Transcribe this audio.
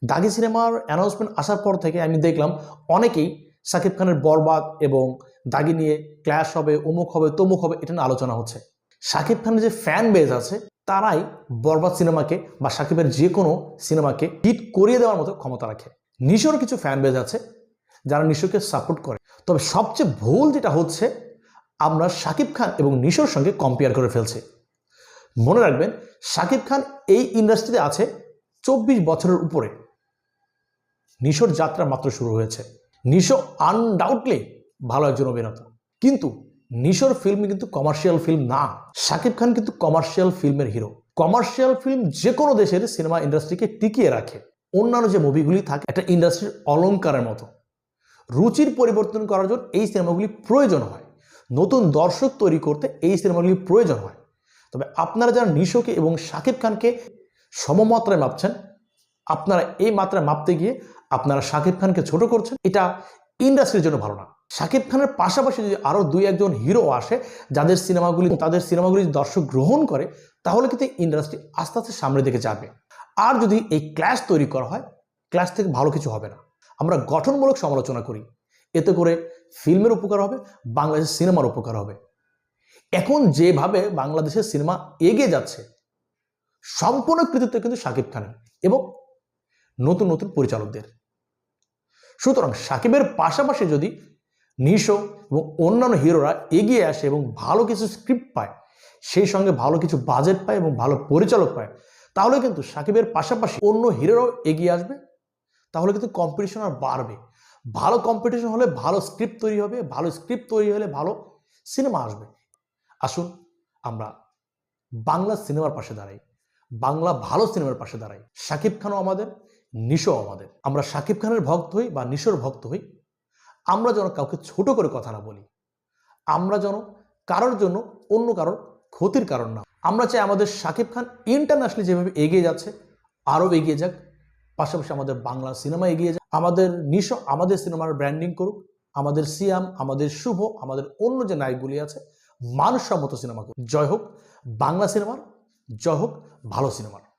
দাগি সিনেমার অ্যানাউন্সমেন্ট আসার পর থেকে আমি দেখলাম অনেকেই শাকিব খানের বরবাদ এবং দাগি নিয়ে ক্ল্যাশ হবে, অমুক হবে, তমুক হবে, এটা নিয়ে আলোচনা হচ্ছে। শাকিব খানের যে ফ্যান বেজ আছে তারাই বরবাদ সিনেমাকে বা শাকিবের যে কোনো সিনেমাকে হিট করিয়ে দেওয়ার মতো ক্ষমতা রাখে। নিশোর কিছু ফ্যান বেজ আছে যারা নিশোকে সাপোর্ট করে। তবে সবচেয়ে ভুল যেটা হচ্ছে, আমরা শাকিব খান এবং নিশোর সঙ্গে কম্পেয়ার করে ফেলছি। মনে রাখবেন, শাকিব খান এই ইন্ডাস্ট্রিতে আছে 24 বছরের উপরে। নিশোর যাত্রা মাত্র শুরু হয়েছে। নিশো আনডাউটলি ভালো একজন অভিনেতা, কিন্তু নিশোর ফিল্ম কিন্তু কমার্শিয়াল ফিল্ম না। শাকিব খান কিন্তু কমার্শিয়াল ফিল্মের হিরো। কমার্শিয়াল ফিল্ম যে কোনো দেশের সিনেমা ইন্ডাস্ট্রিকে টিকিয়ে রাখে। অন্যান্য যে মুভিগুলি থাকে একটা ইন্ডাস্ট্রির অলংকারের মতো। রুচির পরিবর্তন করার জন্য এই সিনেমাগুলি প্রয়োজন হয়, নতুন দর্শক তৈরি করতে এই সিনেমাগুলি প্রয়োজন হয়। তবে আপনারা যারা নিশোকে এবং শাকিব খানকে সমমাত্রায় মাপছেন, আপনারা এই মাত্রায় মাপতে গিয়ে আপনারা শাকিব খানকে ছোট করছেন। এটা ইন্ডাস্ট্রির জন্য ভালো না। শাকিব খানের পাশাপাশি যদি আরও 2-1জন হিরো আসে তাদের সিনেমাগুলি দর্শক গ্রহণ করে, তাহলে কিন্তু ইন্ডাস্ট্রি আস্তে আস্তে সামনের দিকে যাবে। আর যদি এই ক্ল্যাশ তৈরি করা হয়, ক্ল্যাশ থেকে ভালো কিছু হবে না। আমরা গঠনমূলক সমালোচনা করি, এতে করে ফিল্মের উপকার হবে, বাংলাদেশের সিনেমার উপকার হবে। এখন যেভাবে বাংলাদেশের সিনেমা এগিয়ে যাচ্ছে, সম্পূর্ণ কৃতিত্ব কিন্তু শাকিব খানের এবং নতুন নতুন পরিচালকদের। সুতরাং শাকিবের পাশাপাশি যদি নিশো এবং অন্যান্য হিরোরা এগিয়ে আসে এবং ভালো কিছু স্ক্রিপ্ট পায়, সেই সঙ্গে ভালো কিছু বাজেট পায় এবং ভালো পরিচালক পায়, তাহলে কিন্তু শাকিবের পাশাপাশি অন্য হিরোরাও এগিয়ে আসবে। তাহলে কিন্তু কম্পিটিশন আর বাড়বে। ভালো কম্পিটিশন হলে ভালো স্ক্রিপ্ট তৈরি হবে, ভালো স্ক্রিপ্ট তৈরি হলে ভালো সিনেমা আসবে। আসুন আমরা বাংলা সিনেমার পাশে দাঁড়াই, বাংলা ভালো সিনেমার পাশে দাঁড়াই। শাকিব খানও আমাদের, নিশো আমাদের। আমরা শাকিব খানের ভক্ত হই বা নিশোর ভক্ত হই। আমরা যেন কাউকে ছোট করে কথা না বলি, আমরা যেন কারোর জন্য অন্য কারোর ক্ষতির কারণ না। আমরা চাই আমাদের শাকিব খান ইন্টারন্যাশনালি যেভাবে এগিয়ে যাচ্ছে আরও এগিয়ে যাক, পাশাপাশি আমাদের বাংলা সিনেমা এগিয়ে যাক। আমাদের নিশো আমাদের সিনেমার ব্র্যান্ডিং করুক, আমাদের সিয়াম, আমাদের শুভ, আমাদের অন্য যে নায়কগুলি আছে মানসম্মত সিনেমা করুক। জয় হোক বাংলা সিনেমার, জয় হোক ভালো সিনেমার।